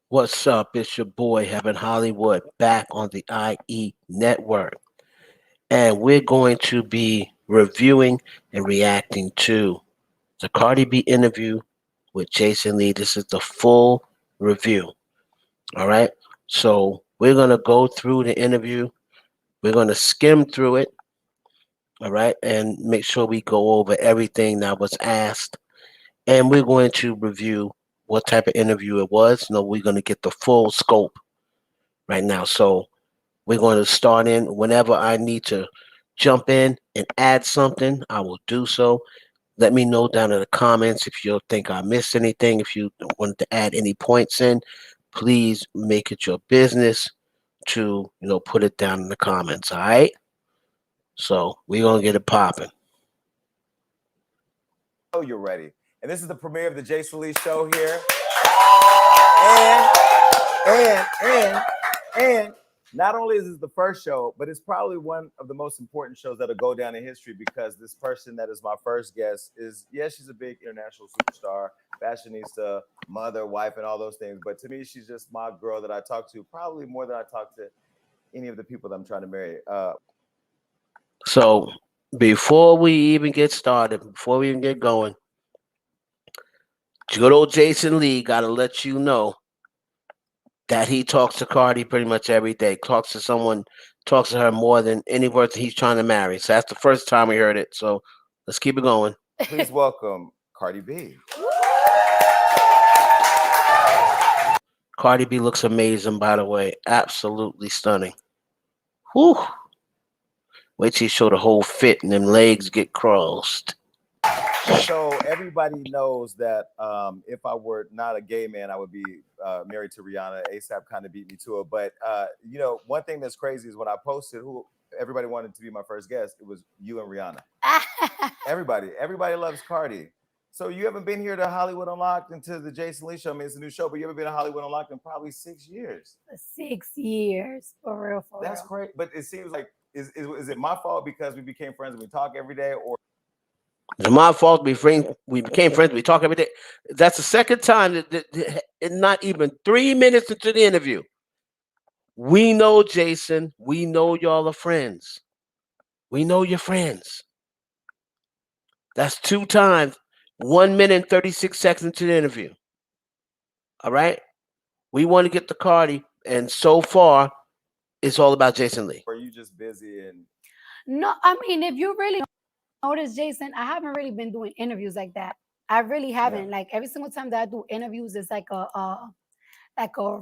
What's up? It's your boy Heaven Hollywood back on the IE network. And we're going to be reviewing and reacting to the Cardi B interview with Jason Lee. This is the full review. All right. So we're going to go through the interview. We're going to skim through it. All right. And make sure we go over everything that was asked. And we're going to review what type of interview it was. We're going to get the full scope right now. So we're going to start in whenever I need to jump in and add something, I will do so. Let me know down in the comments if you think I missed anything. If you want to add any points in, please make it your business to, put it down in the comments. All right. So we're going to get it popping. Oh, you're ready. And this is the premiere of the Jason Lee show here. And not only is this the first show, but it's probably one of the most important shows that'll go down in history because this person that is my first guest is, yes, she's a big international superstar, fashionista, mother, wife, and all those things. But to me, she's just my girl that I talk to probably more than I talk to any of the people that I'm trying to marry. So before we even get started, before we even get going, good old Jason Lee got to let you know that he talks to Cardi pretty much every day. Talks to her more than any person he's trying to marry. So that's the first time we heard it. So let's keep it going. Please welcome Cardi B. Cardi B looks amazing, by the way. Absolutely stunning. Whew. Wait till you show the whole fit and them legs get crossed. So everybody knows that if I were not a gay man, I would be married to Rihanna. ASAP kind of beat me to it. But, one thing that's crazy is when I posted who everybody wanted to be my first guest, it was you and Rihanna. Everybody loves Cardi. So you haven't been here to Hollywood Unlocked and to the Jason Lee show. I mean, it's a new show, but you haven't been to Hollywood Unlocked in probably 6 years. 6 years, for real. That's great. But it seems like, is it my fault because we became friends and we talk every day, or It's my fault. We became friends. We talk every day. That's the second time that not even 3 minutes into the interview. We know, Jason. We know y'all are friends. We know you're friends. That's 2 times, 1 minute and 36 seconds into the interview. All right? We want to get to Cardi, and so far, it's all about Jason Lee. are you just busy and No, I mean, if you really notice, Jason, I haven't really been doing interviews like that. I really haven't. Yeah. Like every single time that I do interviews, it's like a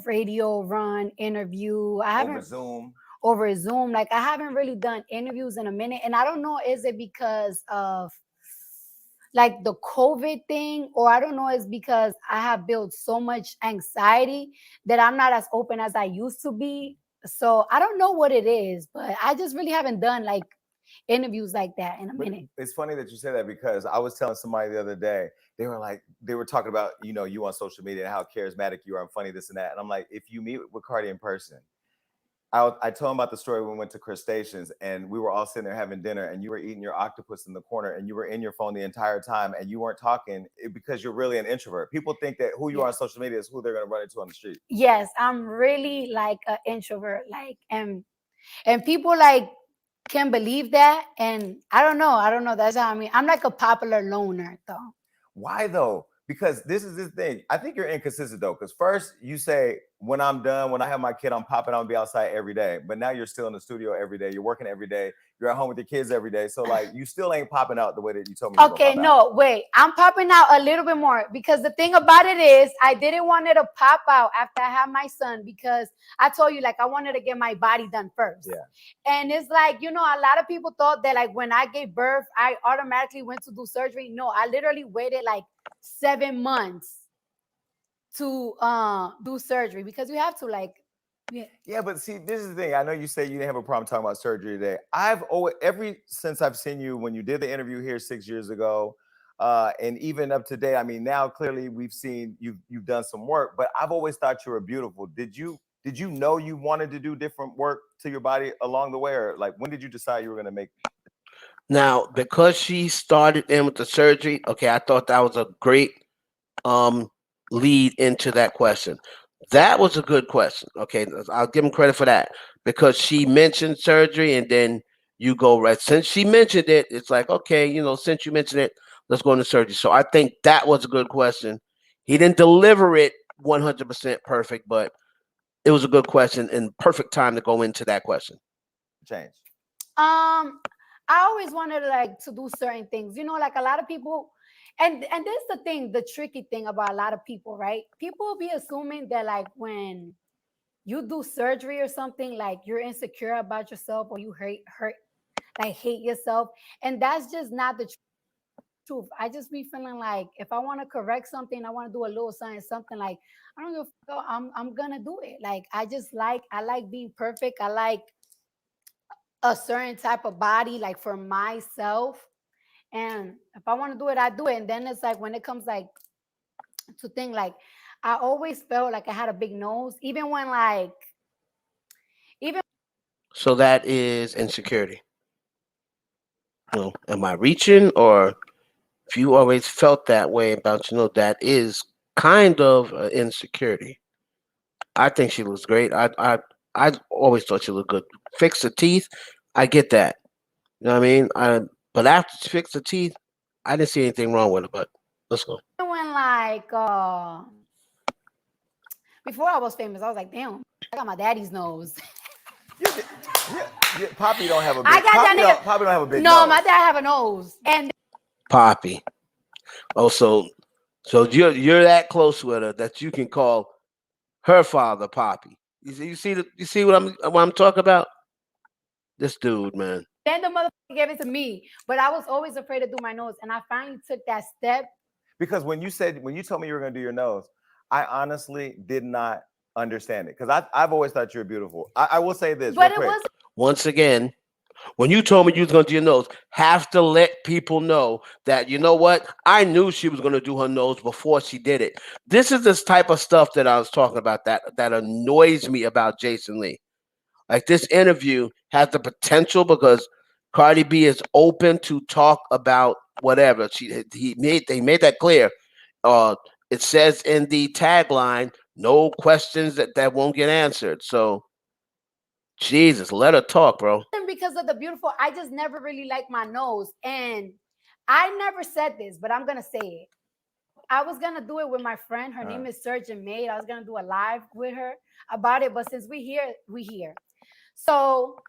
radio run interview. I over haven't Zoom? over Zoom. Like I haven't really done interviews in a minute, and I don't know, is it because of like the COVID thing, or I don't know, it's because I have built so much anxiety that I'm not as open as I used to be. So I don't know what it is, but I just really haven't done like interviews like that in a But minute. it's funny that you say that because I was telling somebody the other day, they were talking about, you on social media and how charismatic you are and funny, this and that. And I'm like, if you meet with Cardi in person, I told him about the story when we went to Crustaceans and we were all sitting there having dinner and you were eating your octopus in the corner and you were in your phone the entire time and you weren't talking because you're really an introvert. People think that who you are on social media is who they're going to run into on the street. Yes, I'm really like an introvert, like and people like can believe that, and I don't know. That's how I mean. I'm like a popular loner, though. Why though? Because this is the thing. I think you're inconsistent though. Because first you say, when I'm done, when I have my kid, I'm popping out and be outside every day. But now you're still in the studio every day. You're working every day. You're at home with your kids every day. So like you still ain't popping out the way that you told me you were Okay, gonna pop out. no, wait. I'm popping out a little bit more because the thing about it is I didn't want it to pop out after I had my son because I told you like I wanted to get my body done first. Yeah. And it's like, a lot of people thought that like when I gave birth, I automatically went to do surgery. No, I literally waited like 7 months to do surgery because you have to like Yeah, but see, this is the thing. I know you say you didn't have a problem talking about surgery today. I've always, since I've seen you when you did the interview here 6 years ago, and even up to date. I mean, now clearly we've seen you've done some work, but I've always thought you were beautiful. Did you know you wanted to do different work to your body along the way, or like when did you decide you were going to make? Now, because she started in with the surgery, okay, I thought that was a great um lead into that question. That was a good question. Okay, I'll give him credit for that because she mentioned surgery, and then you go right. Since she mentioned it, it's like okay, since you mentioned it, let's go into surgery. So I think that was a good question. He didn't deliver it 100% perfect, but it was a good question and perfect time to go into that question. Change. Um, I always wanted like to do certain things. Like a lot of people, and this is the thing, the tricky thing about a lot of people, right? People will be assuming that like when you do surgery or something, like you're insecure about yourself or you hate yourself, and that's just not the truth. I just be feeling like if I want to correct something, I want to do a little something like I don't give a fuck, I'm gonna do it. Like I like being perfect. I like a certain type of body, like for myself. And if I want to do it, I do it. And then it's like when it comes like to think like I always felt like I had a big nose, even when like even So that is insecurity. Am I reaching, or if you always felt that way about that is kind of insecurity. I think she looks great. I always thought she looked good. Fix the teeth, I get that. You know what I mean? But after she fixed the teeth, I didn't see anything wrong with it. But let's go. when like before I was famous, I was like, damn, I got my daddy's nose. Yeah, yeah, yeah. Poppy don't have a I big. got that nigga. Poppy don't have a big No, nose. my dad have a nose, and Poppy. So you're that close with her that you can call her father Poppy. You see what I'm talking about? This dude, man. then the motherfucker gave it to me. But I was always afraid to do my nose, and I finally took that step. Because when you told me you were gonna do your nose, I honestly did not understand it. Because I've always thought you were beautiful. I will say this real But it quick. was Once again, when you told me you was gonna do your nose, have to let people know that you know what? I knew she was gonna do her nose before she did it. This is this type of stuff that I was talking about that annoys me about Jason Lee. Like this interview has the potential because Cardi B is open to talk about whatever. They made that clear. Uh, it says in the tagline, no questions that won't get answered. So Jesus, let her talk, bro. because of the beautiful. I just never really liked my nose, and I never said this, but I'm gonna say it. I was gonna do it with my friend. Her Uh, name is Surgeon Maid. I was gonna do a live with her about it, but since we here, we here. So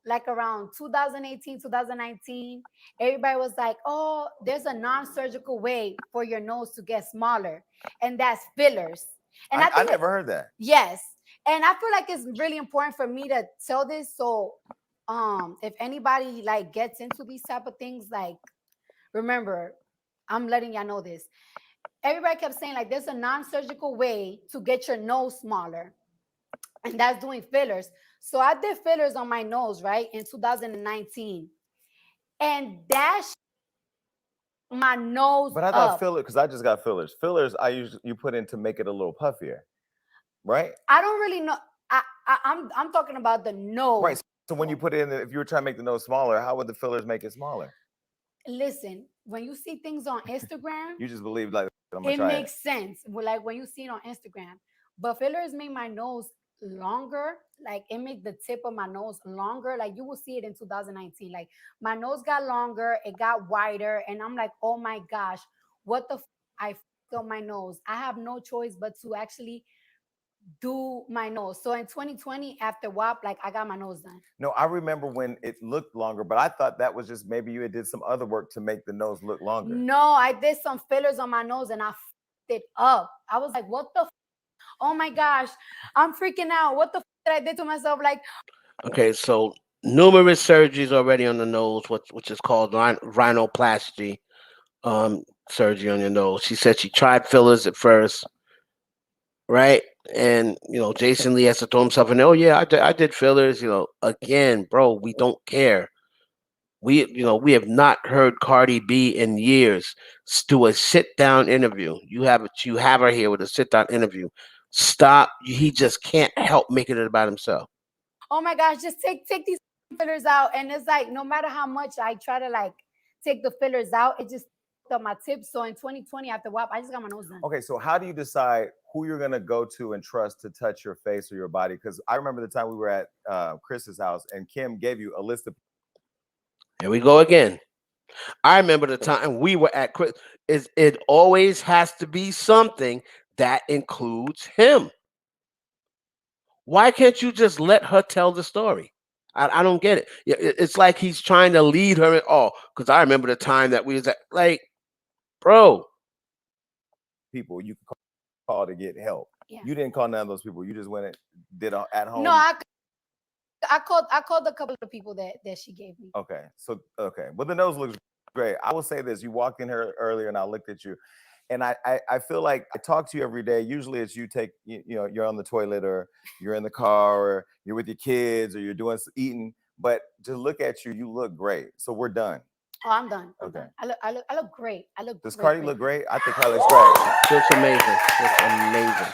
like around 2018, 2019, everybody was like, "Oh, there's a non-surgical way for your nose to get smaller, and that's fillers." And I I think that never heard that. yes, and I feel like it's really important for me to tell this. So, if anybody like gets into these type of things, like remember, I'm letting y'all know this. Everybody kept saying like there's a non-surgical way to get your nose smaller, and that's doing fillers. So I did fillers on my nose, right, in 2019, and that my nose But I thought up. filler because I just got fillers. Fillers I usually you put in to make it a little puffier, right? I don't really know. I'm talking about the Right. nose. So when you put it in, if you were trying to make the nose smaller, how would the fillers make it smaller? Listen, when you see things on Instagram, You just believe like I'm gonna it try it. makes sense. Like when you see it on Instagram. But fillers make my nose longer. Like it made the tip of my nose longer. Like you will see it in 2019. Like my nose got longer, it got wider, and I'm like, oh my gosh, what the I fucked up my nose. I have no choice but to actually do my nose. So in 2020, after WAP, like I got my nose done. No, I remember when it looked longer, but I thought that was just maybe you had did some other work to make the nose look longer. No, I did some fillers on my nose and I fucked it up. I was like, what the oh my gosh, I'm freaking out. What the did I did to myself? Like, Okay, so numerous surgeries already on the nose, which is called rhinoplasty surgery on your nose. She said she tried fillers at first, right? And Jason Lee has to throw himself in. Oh yeah, I did fillers. Again, bro, we don't care. We have not heard Cardi B in years do a sit down interview. You have her here with a sit down interview. Stop. He just can't help making it about himself. oh my gosh, just take these fillers out. And it's like no matter how much I try to like take the fillers out, it just up my tips. So in 2020 after WAP, I just got my nose done. Okay, so how do you decide who you're gonna go to and trust to touch your face or your body? Because I remember the time we were at Chris's house and Kim gave you a list of. Here we go again. I remember the time we were at Chris. It always has to be something that includes him. Why can't you just let her tell the story? I don't get it. It's like he's trying to lead her. Oh, because I remember the time that we was at, like, bro. People you could call to get help. Yeah. You didn't call none of those people. You just went and did at home. No, I called a couple of people that she gave me. Okay, so okay, well the nose looks great. I will say this: you walked in here earlier, and I looked at you, and I feel like I talk to you every day. Usually, it's you know you're on the toilet or you're in the car or you're with your kids or you're doing eating. But to look at you, you look great. So we're done. Oh, I'm done. Okay. I look great. Does Cardi look great? I think Cardi looks great. Looks amazing. Looks amazing.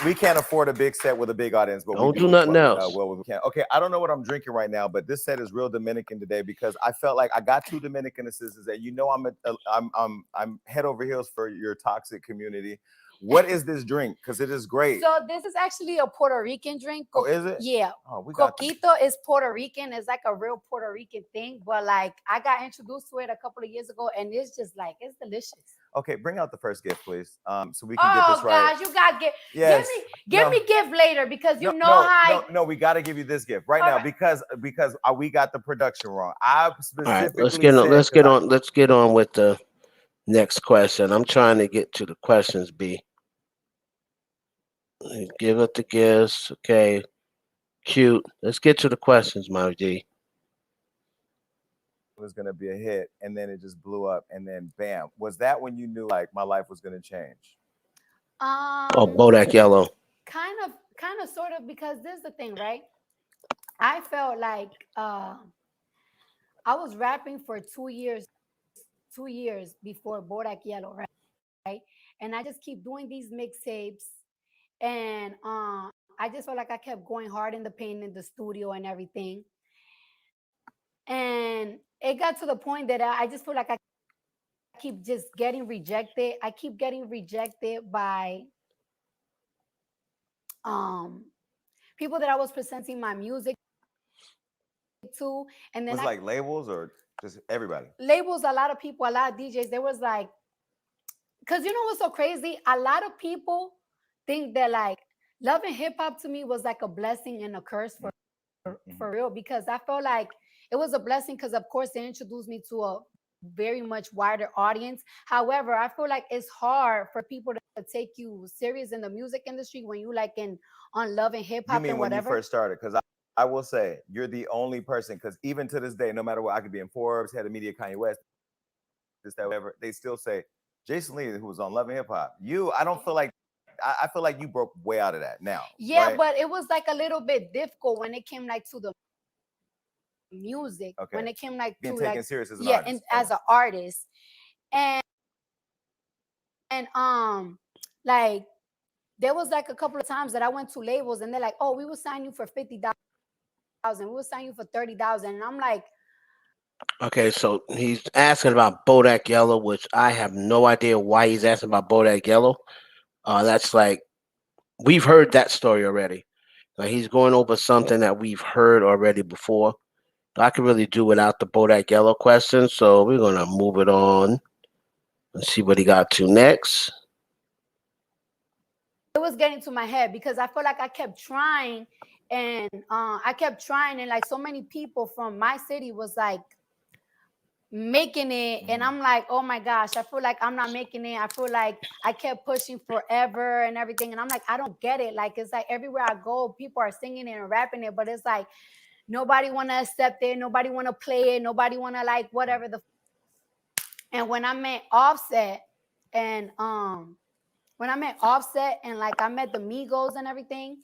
We can't afford a big set with a big audience, but Don't we do nothing else. Well, we can. Okay, I don't know what I'm drinking right now, but this set is real Dominican today because I felt like I got two Dominican assistants, and you know I'm head over heels for your toxic community. What is this drink? Because it is great. So this is actually a Puerto Rican drink. Oh, is it? Yeah. Oh, we got Coquito is Puerto Rican. It's like a real Puerto Rican thing, but like I got introduced to it a couple of years ago, and it's just like it's delicious. Okay, bring out the first gift, please, so we can get this right. Oh gosh, you got gift. Yes. Give me gift later because you know how. No, we got to give you this gift right now because we got the production wrong. I specifically. All right, let's get on with the next question. I'm trying to get to the questions, B. Give it the gifts. Okay. Cute. Let's get to the questions, my G. It was going to be a hit, and then it just blew up, and then bam. Was that when you knew like my life was going to change? Oh, Bodak Yellow. Kind of, sort of, because this is the thing, right? I felt like I was rapping for 2 years before Bodak Yellow, right? And I just keep doing these mixtapes. And I just felt like I kept going hard in the paint in the studio and everything. And it got to the point that I just feel like I keep just getting rejected. I keep getting rejected by people that I was presenting my music to. And then was like labels or just everybody? Labels, a lot of people, a lot of DJs. There was like, because you know what's so crazy? A lot of people think that like love and hip hop to me was like a blessing and a curse for real, because I felt like it was a blessing because of course they introduced me to a very much wider audience. However, I feel like it's hard for people to take you serious in the music industry when you like on love and hip hop. You mean when you first started? Because I will say you're the only person, because even to this day, no matter what, I could be in Forbes, Head of Media, Kanye West, this, that, whatever, they still say Jason Lee, who was on Love and Hip Hop. I don't feel like I feel like you broke way out of that now. Yeah, right? but it was like a little bit difficult when it came like to the music. Okay. When it came like being to taken like serious as an artist. And as an artist. And like there was like a couple of times that I went to labels and they're like, oh, we will sign you for 50,000, we will sign you for 30,000. And I'm like, okay, so he's asking about Bodak Yellow, which I have no idea why he's asking about Bodak Yellow. That's like, we've heard that story already. Like he's going over something that we've heard already before. I could really do without the Bodak Yellow question, so we're gonna move it on. Let's see what he got to next. It was getting to my head because I felt like I kept trying and like so many people from my city was like making it, and I'm like, oh my gosh, I feel like I'm not making it. I feel like I kept pushing forever and everything, and I'm like, I don't get it. Like it's like everywhere I go, people are singing it and rapping it, but it's like nobody want to accept it, nobody want to play it, nobody want to like whatever the. And when I met Offset and like I met the Migos and everything.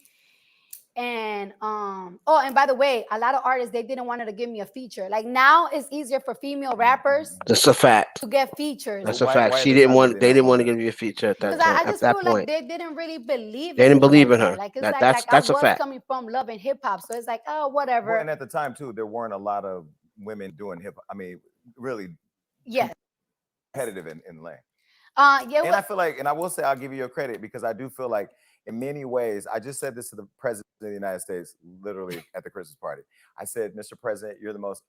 And and by the way, a lot of artists, they didn't want to give me a feature. Like now it's easier for female rappers. That's a fact. To get features. That's a fact. They didn't want to give you a feature at that time. I just feel like they didn't really believe. They didn't believe in her. Like it's that's I a fact. Coming from love and hip hop, so it's like, oh, whatever. Well, and at the time too, there weren't a lot of women doing hip hop. I mean, really. Yes. competitive in lane. Yeah, And I feel like, and I will say, I'll give you your credit because I do feel like, in many ways, I just said this to the president of the United States, literally at the Christmas party. I said, Mr. President, you're the most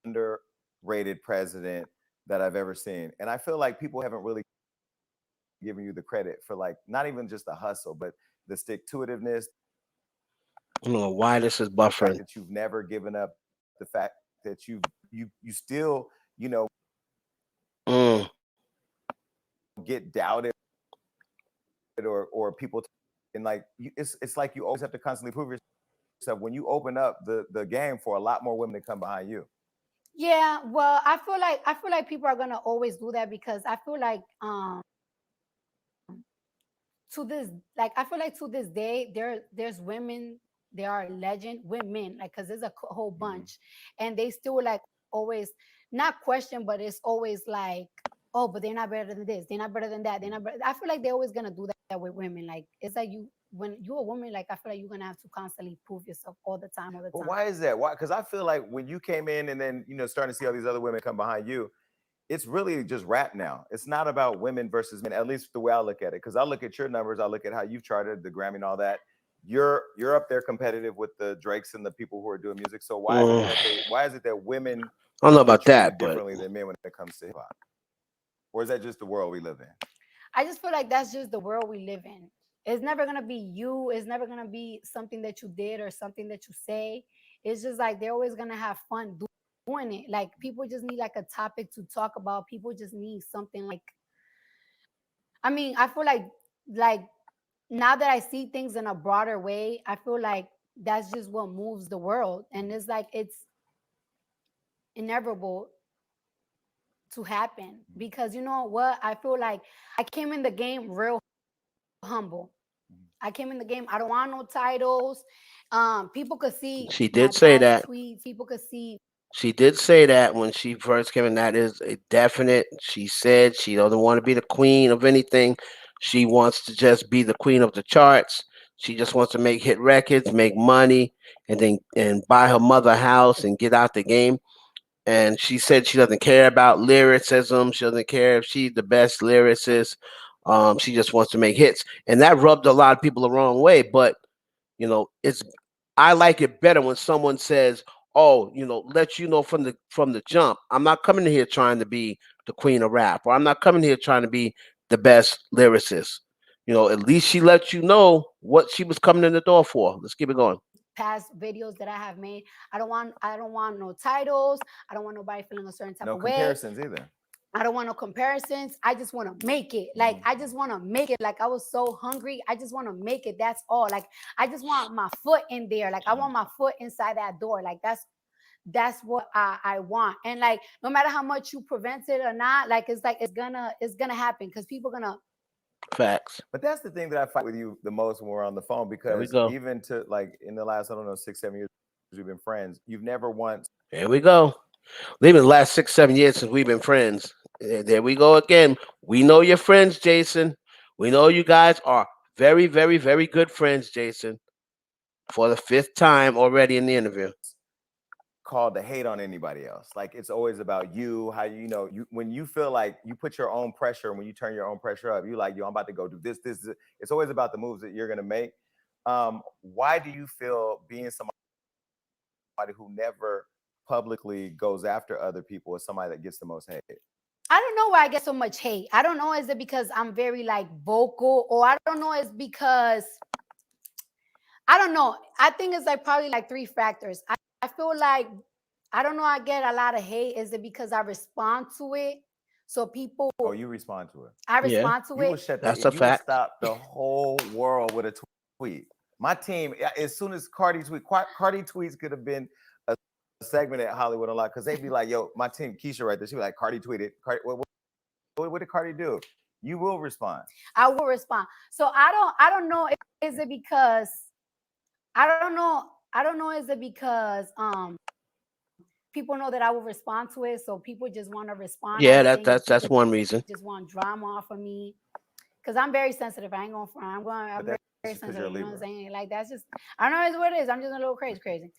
underrated president that I've ever seen. And I feel like people haven't really given you the credit for, like, not even just the hustle, but the stick to itiveness, I don't know why this is the fact buffering. that you've never given up, the fact that you still, Mm. get doubted or people and like it's like you always have to constantly prove yourself when you open up the game for a lot more women to come behind you. yeah. Well, I feel like people are gonna always do that because I feel like to this like I feel like to this day there's women, there are legend women, like, because there's a whole Mm-hmm. bunch, and they still like always not question, but it's always like, oh, but they're not better than this, they're not better than that, they're not better. I feel like they're always gonna do that with women. Like, it's like you, when you're a woman, like, I feel like you're gonna have to constantly prove yourself all the But time. why is that? Why? Because I feel like when you came in and then starting to see all these other women come behind you, it's really just rap now. It's not about women versus men, at least the way I look at it. Because I look at your numbers, I look at how you've charted the Grammy and all that. You're up there competitive with the Drakes and the people who are doing music. So Mm. why is it that women I don't know get about treated that, but differently than men when it comes to hip hop? Or is that just the world we live in? I just feel like that's just the world we live in. It's never gonna be you. It's never gonna be something that you did or something that you say. It's just like they're always gonna have fun doing it. Like, people just need like a topic to talk about. People just need something like. I mean, I feel like now that I see things in a broader way, I feel like that's just what moves the world, and it's like it's inevitable to happen because you know what? I feel like I came in the game real humble. I came in the game. I don't want no titles. People could see she my did say past that. tweets. People could see She did say that when she first came in. That is a definite. She said she doesn't want to be the queen of anything. She wants to just be the queen of the charts. She just wants to make hit records, make money, and buy her mother a house and get out the game. And she said she doesn't care about lyricism. She doesn't care if she's the best lyricist. She just wants to make hits, and that rubbed a lot of people the wrong way. But it's I like it better when someone says, "Oh, let you know from the jump. I'm not coming here trying to be the queen of rap, or I'm not coming here trying to be the best lyricist." At least she let you know what she was coming in the door for. Let's keep it going. past videos that I have made. I don't want no titles. I don't want nobody feeling a certain type No of way. comparisons either. I don't want no comparisons. I just want to make it. Like, Mm-hmm. I just want to make it. Like, I was so hungry. I just want to make it. That's all. Like, I just want my foot in there. Like, I want my foot inside that door. Like, that's what I want. And like, no matter how much you prevent it or not, like, it's like it's gonna happen because people gonna Facts. But that's the thing that I fight with you the most when we're on the phone There we because go. even to like in the last, I don't know, 6, 7 years we've been friends, you've never once There we go. Even the last 6, 7 years since we've been friends. There we go again. We know your friends, Jason. We know you guys are very, very, very good friends, Jason. For the fifth time already in the interview. called to hate on anybody else. Like it's always about you, how you when you feel like you put your own pressure, when you turn your own pressure up, you like, yo, I'm about to go do this. It's always about the moves that you're gonna make. Why do you feel being somebody who never publicly goes after other people is somebody that gets the most hate? I don't know why I get so much hate. I don't know, is it because I'm very like vocal, or I don't know, it's because I don't know. I think it's like probably like three factors. I feel like I don't know, I get a lot of hate. Is it because I respond to it? So people Oh, you respond to it. I Yeah, respond to You will it. shut that's the a you will fact. stop the whole world with a tweet. My team, as soon as Cardi tweets could have been a segment at Hollywood Unlocked because they'd be like, "Yo, my team, Keisha, right there." She'd be like, "Cardi tweeted. Cardi, what did Cardi do?" You will respond. I will respond. So I don't know. Is it because I don't know? I don't know. Is it because people know that I will respond to it, so people just want to respond? I Yeah, don't think it's that's people one reason. just want drama off of me because I'm very sensitive. I ain't going for. But I'm that's very just because you're a sensitive. You know what I'm Libra. saying? Like, that's just. I don't know. It's what it is. I'm just a little crazy.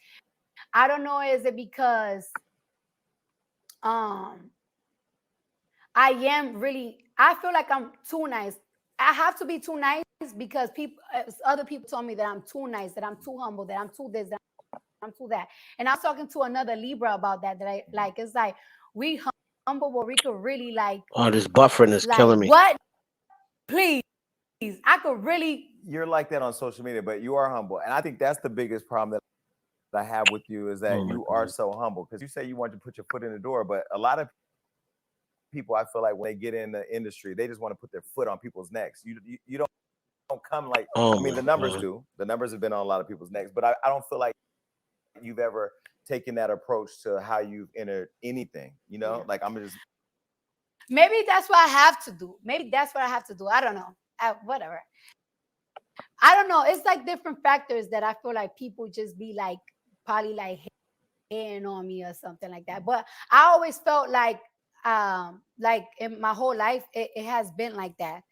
I don't know. Is it because um I am really. I feel like I'm too nice. I have to be too nice because people, other people told me that I'm too nice, that I'm too humble, that I'm too this, that I'm too that. And I was talking to another Libra about that. That I like. It's like we humble, but we could really Oh, this buffering is like killing me. what? Please, I could really. You're like that on social media, but you are humble, and I think that's the biggest problem that I have with you is that Oh my you are god. so humble because you say you want to put your foot in the door, but a lot of people, I feel like when they get in the industry, they just want to put their foot on people's necks. You don't come like, Oh I mean, my the numbers god. do. The numbers have been on a lot of people's necks, but I don't feel like you've ever taken that approach to how you've entered anything. Yeah. Like I'm just Maybe that's what I have to do. Maybe that's what I have to do. I don't know. Whatever. I don't know. It's like different factors that I feel like people just be like probably like hating on me or something like that. But I always felt like in my whole life it has been like that.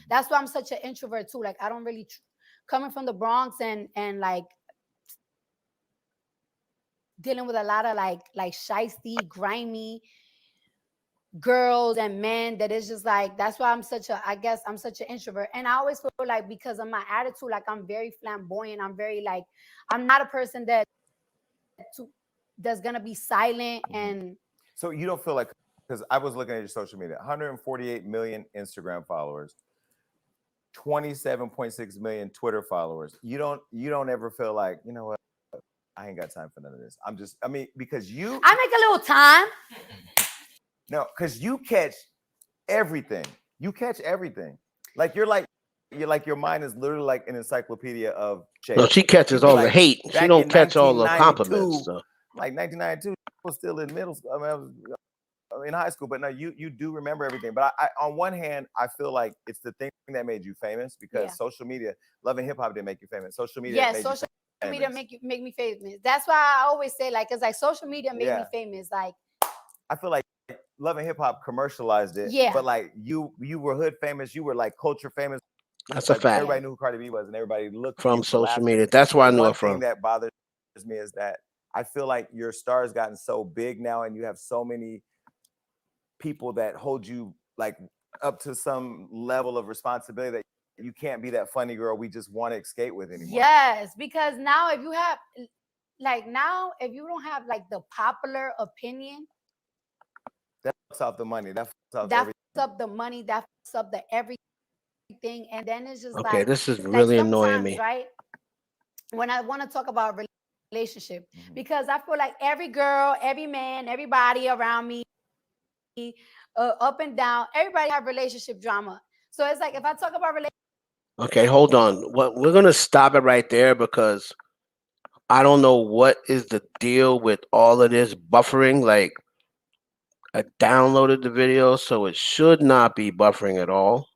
That's why I'm such an introvert too. Like I don't really coming from the Bronx and like dealing with a lot of like shisty, grimy girls and men that is just like that's why I guess I'm such an introvert. And I always feel like because of my attitude, like I'm very flamboyant. I'm very like I'm not a person to, that's gonna be silent and so you don't feel like because I was looking at your social media, 148 million Instagram followers, 27.6 million Twitter followers. You don't ever feel like, you know what, I ain't got time for none of this. I mean, because I make a little time. no, because you catch everything. You catch everything. Like you're like your mind is literally like an encyclopedia of No, chase. she catches You'd be all the like, hate. She back don't in catch all the compliments. 1992, So. like 1992, I was still in middle school. I mean, I was in high school, but no, you do remember everything. But on one hand, I feel like it's the thing that made you famous because Yeah. social media, Love and Hip Hop didn't make you famous. Social media Yes, made you social media famous. make me famous. That's why I always say like it's like social media made me Yeah, famous. Like I feel like Love and Hip Hop commercialized it, yeah. but like you were hood famous, you were like culture famous. That's a Like fact. Yeah. everybody knew who Cardi B was, and everybody looked to From you for social laughter. media. That's where The I knew one her thing from. that bothers me is that I feel like your star's gotten so big now, and you have so many people that hold you like up to some level of responsibility that you can't be that funny girl we just want to escape with anymore. Yes, because now if you have like now if you don't have like the popular opinion, That fucks off the money. That fucks off that everything. fucks up the money, that fucks up the everything, and then it's just Okay, this is like really annoying sometimes, me. right? When I want to talk about relationship, Mhm. because I feel like every girl, every man, everybody around me, up and down, everybody have relationship drama. So it's like if I talk about Okay, hold on. What we're gonna stop it right there because I don't know what is the deal with all of this buffering. Like I downloaded the video, so it should not be buffering at all.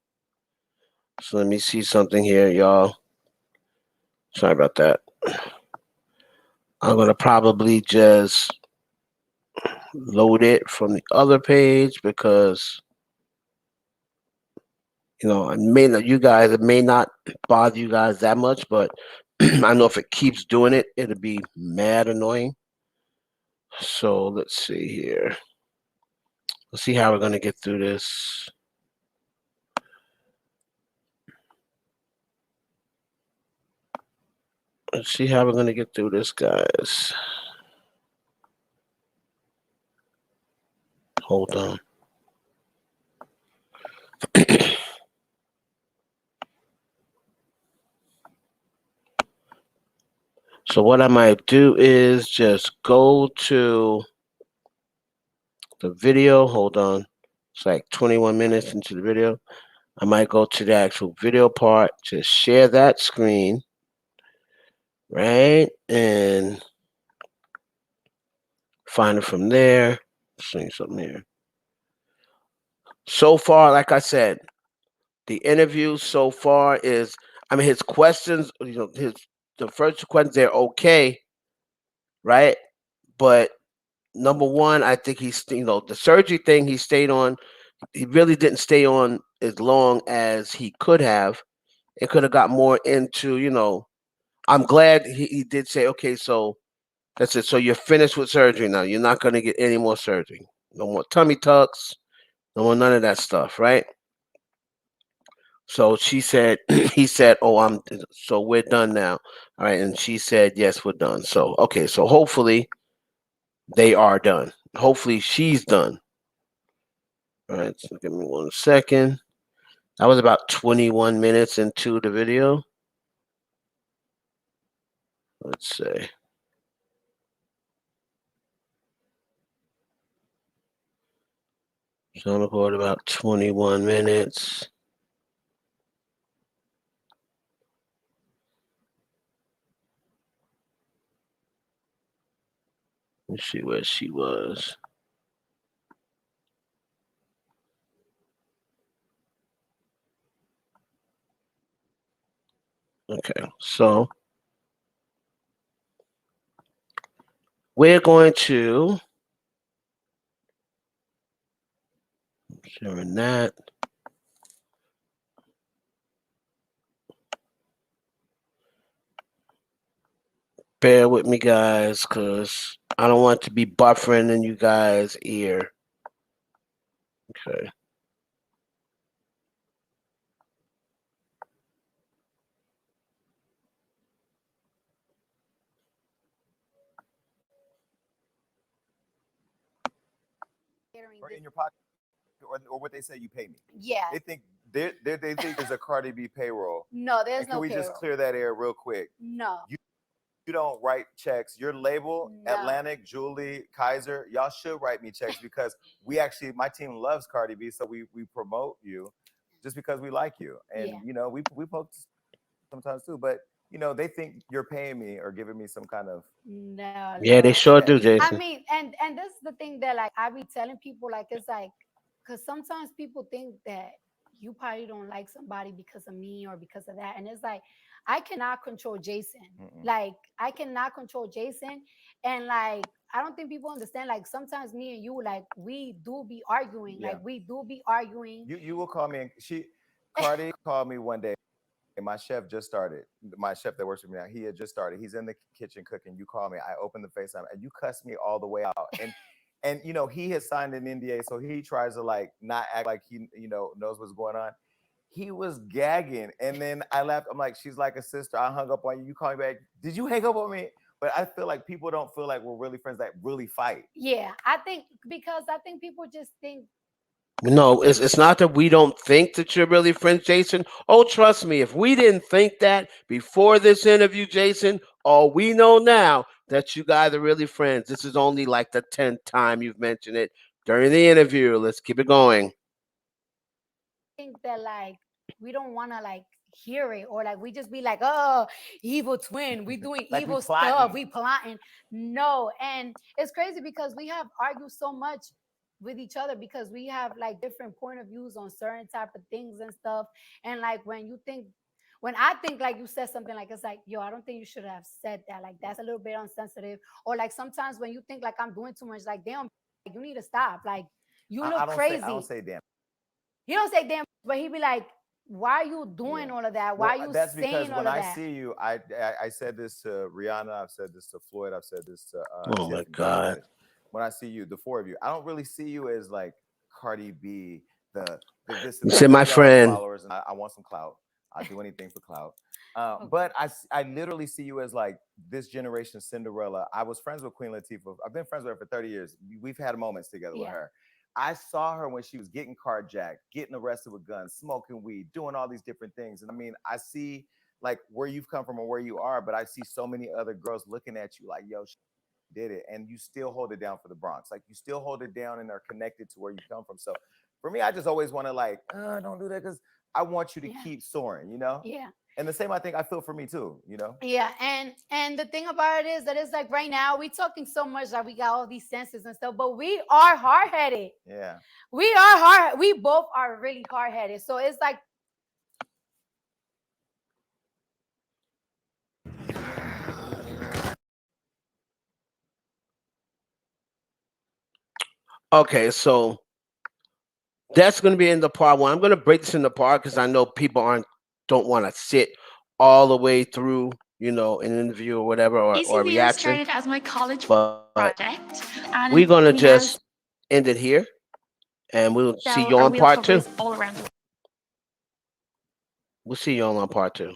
So let me see something here, y'all. Sorry about that. I'm gonna probably just load it from the other page because it may not it may not bother you guys that much, but I know if it keeps doing it, it'll be mad annoying. So let's see here. Let's see how we're gonna get through this. Let's see how we're gonna get through this, guys. Hold on. So what I might do is just go to the video. Hold on. It's like 21 minutes into the video. I might go to the actual video part, just share that screen, right? And find it from there. See something here. So far, like I said, the interview so far is, I mean, his questions, the first questions, they're okay, right? But number one, I think the surgery thing he stayed on, he really didn't stay on as long as he could have. It could have got more into, I'm glad he did say, okay, so that's it. So you're finished with surgery now. You're not going to get any more surgery. No more tummy tucks. don't want none of that stuff, right? So she said, he said, "Oh, so we're done now." All right, and she said, "Yes, we're done." So okay, so hopefully they are done. Hopefully she's done. All right, so give me 1 second. That was about 21 minutes into the video. Let's say so I'm record about 21 minutes. Let's see where she was. Okay, so we're going to sharing that. Bear with me, guys, because I don't want to be buffering in you guys' ear. Okay. Or in your pocket, or what they say you pay me. Yeah. They think they think there's a Cardi B payroll. No, there's And can no we just payroll. clear that air real quick? No. You don't write checks. Your label, No. Atlantic, Julie, Kaiser, y'all should write me checks because we actually, my team loves Cardi B, so we promote you just because we like you, and Yeah. you know we poke sometimes too, but you know they think you're paying me or giving me some kind of No, Yeah, they no. sure check. do, I Jason. mean, and this is the thing that like I be telling people, like it's like, because sometimes people think that you probably don't like somebody because of me or because of that, and it's like I cannot control Jason. Mm-mm. Like I cannot control Jason, and like I don't think people understand. Like sometimes me and you, like we do be arguing. Yeah, Like we do be arguing. you will call me, and Cardi called me one day. My chef just started. My chef that works with me now, he had just started. He's in the kitchen cooking. You call me. I open the FaceTime, and you cuss me all the way out. And you know he has signed an NDA, so he tries to like not act like he knows what's going on. He was gagging, and then I laughed. I'm like, she's like a sister. I hung up on you. You call me back. Did you hang up on me? But I feel like people don't feel like we're really friends that really fight. Yeah, I think because I think people just think No, it's not that we don't think that you're really friends, Jason. Oh, trust me, if we didn't think that before this interview, Jason, all we know now that you guys are really friends. This is only like the 10th time you've mentioned it during the interview. Let's keep it going. think that like we don't want to like hear it or like we just be like, oh, evil twin, we doing Like we evil stuff, plotting. we plotting. No, and it's crazy because we have argued so much with each other because we have like different point of views on certain type of things and stuff. And like when I think like you said something like it's like, yo, I don't think you should have said that. Like that's a little bit unsensitive. Or like sometimes when you think like I'm doing too much, like damn, like, you need to stop. Like you look I don't crazy. say damn. He don't say damn, but he be like, "Why are you doing Yeah. all of that? Why Well, are you that's because saying all when of I that?" see you, I said this to Rihanna, I've said this to Floyd, I've said this to Oh my Tiffany. I've said God. it. When I see you, the four of you, I don't really see you as like Cardi B, the this You and said that. my Yeah, all the friend. followers, and I want some clout. I'll do anything for clout. Okay. But I literally see you as like this generation Cinderella. I was friends with Queen Latifah. I've been friends with her for 30 years. We've had moments together with Yeah. her. I saw her when she was getting carjacked, getting arrested with guns, smoking weed, doing all these different things. And I mean, I see like where you've come from and where you are, but I see so many other girls looking at you like, yo, she did it. And you still hold it down for the Bronx. Like you still hold it down and are connected to where you come from. So for me, I just always want to like, don't do that because I want you to Yeah. keep soaring, you know? Yeah. And the same I think I feel for me too, you know? Yeah. And the thing about it is that it's like right now we talking so much that we got all these senses and stuff, but we are hard headed. Yeah. We are hard. We both are really hard headed. So it's like Okay, so that's going to be in the part one. I'm going to break this into part because I know people aren't don't want to sit all the way through, an interview or whatever or a EasyView reaction. started as my college But project, and we're going to we now just end it here. And we'll see sell you our on real part two. stories all around the We'll see you all on part two.